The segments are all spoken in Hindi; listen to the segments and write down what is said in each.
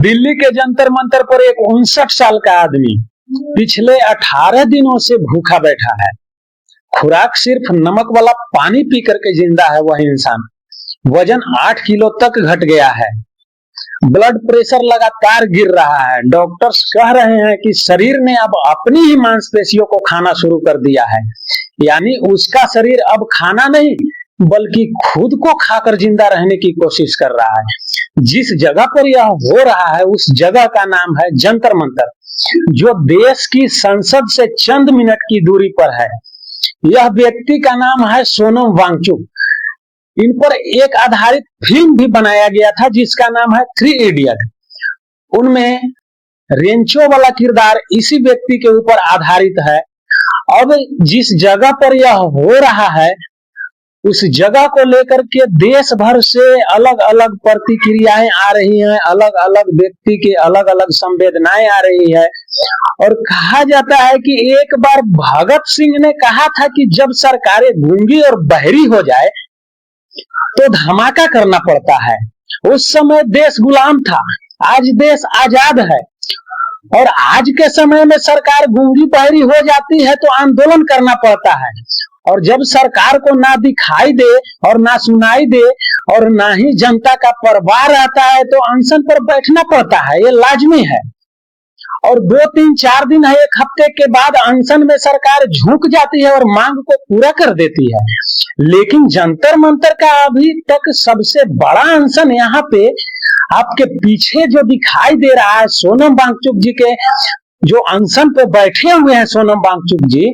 दिल्ली के जंतर मंतर पर एक 59 साल का आदमी पिछले 18 दिनों से भूखा बैठा है। खुराक सिर्फ नमक वाला पानी पी करके जिंदा है वह इंसान। वजन 8 किलो तक घट गया है। ब्लड प्रेशर लगातार गिर रहा है। डॉक्टर्स कह रहे हैं कि शरीर ने अब अपनी ही मांसपेशियों को खाना शुरू कर दिया है, यानी उसका शरीर अब खाना नहीं बल्कि खुद को खाकर जिंदा रहने की कोशिश कर रहा है। जिस जगह पर यह हो रहा है उस जगह का नाम है जंतर मंतर, जो देश की संसद से चंद मिनट की दूरी पर है। यह व्यक्ति का नाम है सोनम वांगचुक। इन पर एक आधारित फिल्म भी बनाया गया था जिसका नाम है 3 इडियट। उनमें रेंचो वाला किरदार इसी व्यक्ति के ऊपर आधारित है। अब जिस जगह पर यह हो रहा है उस जगह को लेकर के देश भर से अलग अलग प्रतिक्रियाएं आ रही हैं, अलग अलग व्यक्ति के अलग अलग संवेदनाएं आ रही है। और कहा जाता है कि एक बार भगत सिंह ने कहा था कि जब सरकारें गूंगी और बहरी हो जाए तो धमाका करना पड़ता है। उस समय देश गुलाम था, आज देश आजाद है। और आज के समय में सरकार गूंगी बहरी हो जाती है तो आंदोलन करना पड़ता है। और जब सरकार को ना दिखाई दे और ना सुनाई दे और ना ही जनता का परवाह रहता है तो अनशन पर बैठना पड़ता है, ये लाजमी है। और 2, 3, 4 दिन है, 1 हफ्ते के बाद अनशन में सरकार झुक जाती है और मांग को पूरा कर देती है। लेकिन जंतर मंतर का अभी तक सबसे बड़ा अनशन यहाँ पे आपके पीछे जो दिखाई दे रहा है, सोनम वांगचुक जी के जो अनशन पे बैठे हुए हैं सोनम वांगचुक जी,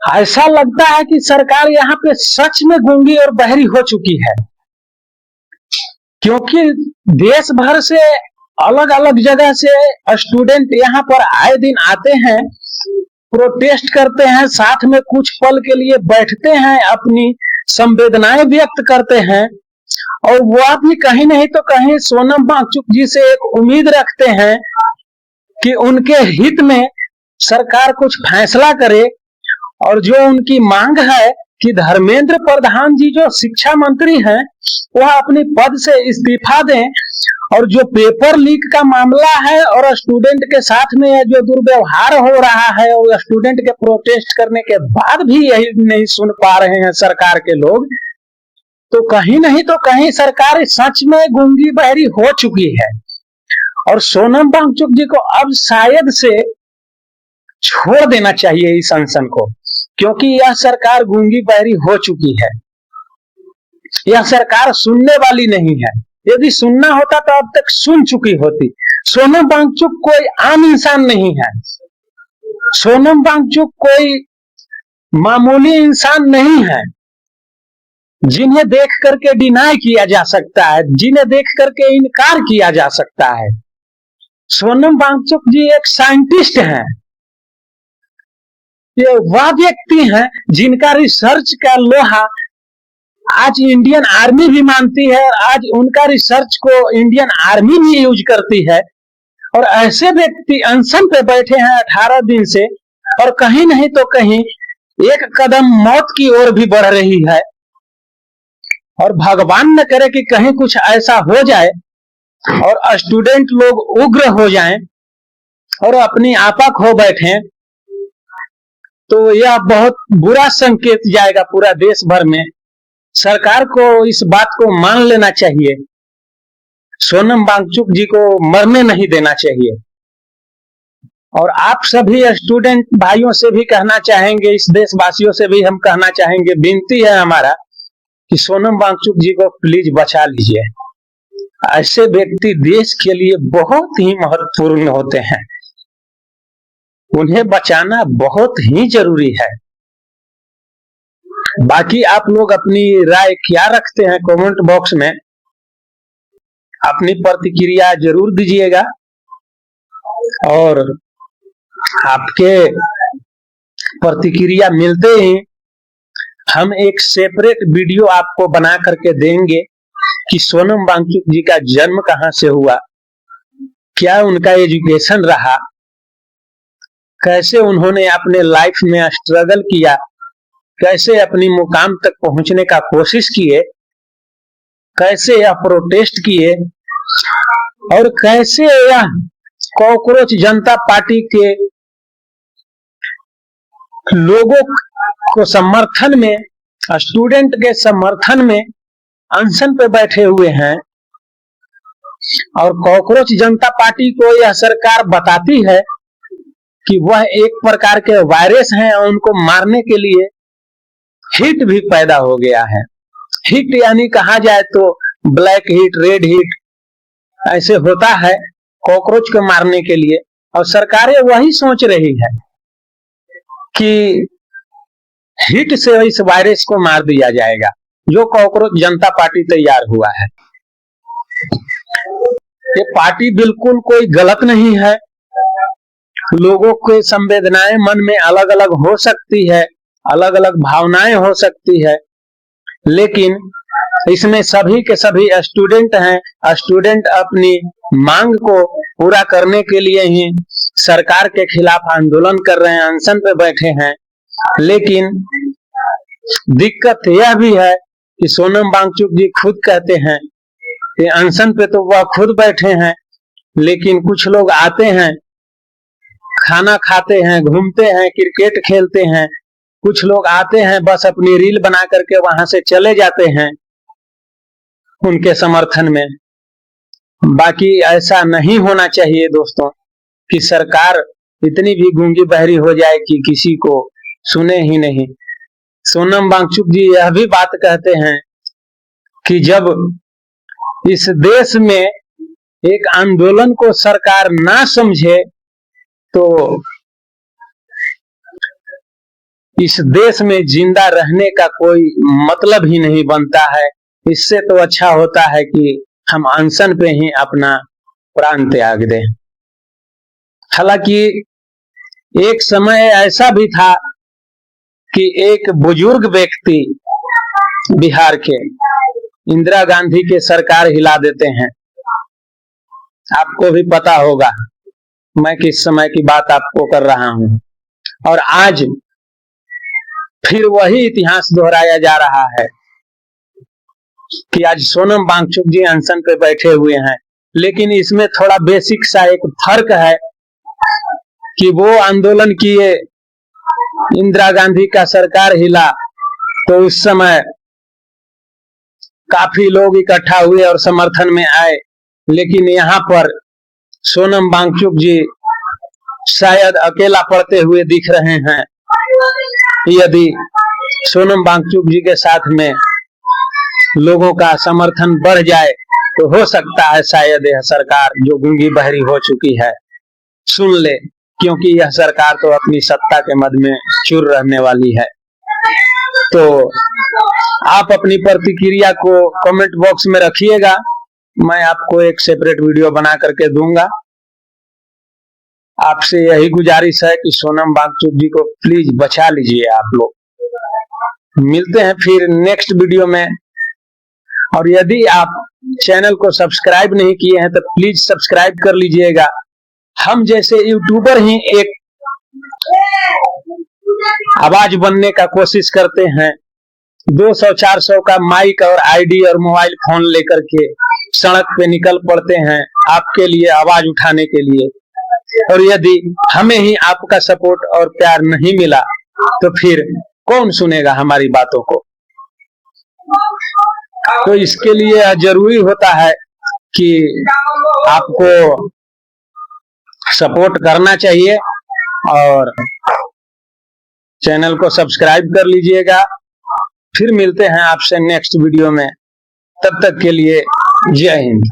ऐसा लगता है कि सरकार यहाँ पे सच में गूंगी और बहरी हो चुकी है। क्योंकि देश भर से अलग अलग जगह से स्टूडेंट यहाँ पर आए दिन आते हैं, प्रोटेस्ट करते हैं, साथ में कुछ पल के लिए बैठते हैं, अपनी संवेदनाएं व्यक्त करते हैं। और वह भी कहीं नहीं तो कहीं सोनम वांगचुक जी से एक उम्मीद रखते हैं कि उनके हित में सरकार कुछ फैसला करे। और जो उनकी मांग है कि धर्मेंद्र प्रधान जी जो शिक्षा मंत्री हैं वह अपनी पद से इस्तीफा दें। और जो पेपर लीक का मामला है और स्टूडेंट के साथ में जो दुर्व्यवहार हो रहा है और स्टूडेंट के प्रोटेस्ट करने के बाद भी यही नहीं सुन पा रहे हैं सरकार के लोग, तो कहीं नहीं तो कहीं सरकार सच में गूंगी बहरी हो चुकी है। और सोनम वांगचुक जी को अब शायद से छोड़ देना चाहिए इस अनशन को, क्योंकि यह सरकार गूंगी बहरी हो चुकी है। यह सरकार सुनने वाली नहीं है। यदि सुनना होता तो अब तक सुन चुकी होती। सोनम वांगचुक कोई आम इंसान नहीं है। सोनम वांगचुक कोई मामूली इंसान नहीं है जिन्हें देख करके डिनाई किया जा सकता है, जिन्हें देख करके इनकार किया जा सकता है। सोनम वांगचुक जी एक साइंटिस्ट हैं। ये वह व्यक्ति हैं जिनका रिसर्च का लोहा आज इंडियन आर्मी भी मानती है, आज उनका रिसर्च को इंडियन आर्मी भी यूज करती है। और ऐसे व्यक्ति अनशन पे बैठे हैं 18 दिन से, और कहीं नहीं तो कहीं एक कदम मौत की ओर भी बढ़ रही है। और भगवान न करे कि कहीं कुछ ऐसा हो जाए और स्टूडेंट लोग उग्र हो जाएं और अपनी आपा खो बैठें, तो यह बहुत बुरा संकेत जाएगा पूरा देश भर में। सरकार को इस बात को मान लेना चाहिए, सोनम वांगचुक जी को मरने नहीं देना चाहिए। और आप सभी स्टूडेंट भाइयों से भी कहना चाहेंगे, इस देशवासियों से भी हम कहना चाहेंगे, विनती है हमारा कि सोनम वांगचुक जी को प्लीज बचा लीजिए। ऐसे व्यक्ति देश के लिए बहुत ही महत्वपूर्ण होते हैं, उन्हें बचाना बहुत ही जरूरी है। बाकी आप लोग अपनी राय क्या रखते हैं कमेंट बॉक्स में अपनी प्रतिक्रिया जरूर दीजिएगा। और आपके प्रतिक्रिया मिलते ही हम एक सेपरेट वीडियो आपको बना करके देंगे कि सोनम वांगचुक जी का जन्म कहां से हुआ, क्या उनका एजुकेशन रहा, कैसे उन्होंने अपने लाइफ में स्ट्रगल किया, कैसे अपनी मुकाम तक पहुंचने का कोशिश किए, कैसे यह प्रोटेस्ट किए, और कैसे यह कॉकरोच जनता पार्टी के लोगों को समर्थन में, स्टूडेंट के समर्थन में अनशन पे बैठे हुए हैं। और कॉकरोच जनता पार्टी को यह सरकार बताती है कि वह एक प्रकार के वायरस हैं और उनको मारने के लिए हीट भी पैदा हो गया है। हीट यानी कहा जाए तो ब्लैक हीट, रेड हीट ऐसे होता है कॉकरोच को मारने के लिए। और सरकारें वही सोच रही है कि हीट से इस वायरस को मार दिया जाएगा, जो कॉकरोच जनता पार्टी तैयार हुआ है। ये पार्टी बिल्कुल कोई गलत नहीं है। लोगों के संवेदनाएं मन में अलग अलग हो सकती है, अलग अलग भावनाएं हो सकती है, लेकिन इसमें सभी के सभी स्टूडेंट हैं। स्टूडेंट अपनी मांग को पूरा करने के लिए ही सरकार के खिलाफ आंदोलन कर रहे हैं, अनशन पे बैठे हैं। लेकिन दिक्कत यह भी है कि सोनम वांगचुक जी खुद कहते हैं कि अनशन पे तो वह खुद बैठे हैं, लेकिन कुछ लोग आते हैं, खाना खाते हैं, घूमते हैं, क्रिकेट खेलते हैं। कुछ लोग आते हैं बस अपनी रील बना करके वहां से चले जाते हैं उनके समर्थन में। बाकी ऐसा नहीं होना चाहिए दोस्तों कि सरकार इतनी भी गूंगी बहरी हो जाए कि किसी को सुने ही नहीं। सोनम वांगचुक जी यह भी बात कहते हैं कि जब इस देश में एक आंदोलन को सरकार ना समझे तो इस देश में जिंदा रहने का कोई मतलब ही नहीं बनता है। इससे तो अच्छा होता है कि हम अनशन पे ही अपना प्राण त्याग दें। हालांकि एक समय ऐसा भी था कि एक बुजुर्ग व्यक्ति बिहार के इंदिरा गांधी के सरकार हिला देते हैं। आपको भी पता होगा मैं किस समय की बात आपको कर रहा हूं। और आज फिर वही इतिहास दोहराया जा रहा है कि आज सोनम वांगचुक जी अनशन पे बैठे हुए हैं। लेकिन इसमें थोड़ा बेसिक सा एक फर्क है कि वो आंदोलन किए, इंदिरा गांधी का सरकार हिला, तो उस समय काफी लोग इकट्ठा हुए और समर्थन में आए। लेकिन यहाँ पर सोनम वांगचुक जी शायद अकेला पड़ते हुए दिख रहे हैं। यदि सोनम वांगचुक जी के साथ में लोगों का समर्थन बढ़ जाए तो हो सकता है शायद यह सरकार जो गूंगी बहरी हो चुकी है सुन ले, क्योंकि यह सरकार तो अपनी सत्ता के मद में चूर रहने वाली है। तो आप अपनी प्रतिक्रिया को कमेंट बॉक्स में रखिएगा, मैं आपको एक सेपरेट वीडियो बना करके दूंगा। आपसे यही गुजारिश है कि सोनम वांगचुक जी को प्लीज बचा लीजिए आप लोग। मिलते हैं फिर नेक्स्ट वीडियो में। और यदि आप चैनल को सब्सक्राइब नहीं किए हैं तो प्लीज सब्सक्राइब कर लीजिएगा। हम जैसे यूट्यूबर ही एक आवाज बनने का कोशिश करते हैं। 200-400 का माइक और आईडी और मोबाइल फोन लेकर के सड़क पे निकल पड़ते हैं आपके लिए आवाज उठाने के लिए। और यदि हमें ही आपका सपोर्ट और प्यार नहीं मिला तो फिर कौन सुनेगा हमारी बातों को। तो इसके लिए जरूरी होता है कि आपको सपोर्ट करना चाहिए और चैनल को सब्सक्राइब कर लीजिएगा। फिर मिलते हैं आपसे नेक्स्ट वीडियो में। तब तक के लिए जय हिंद।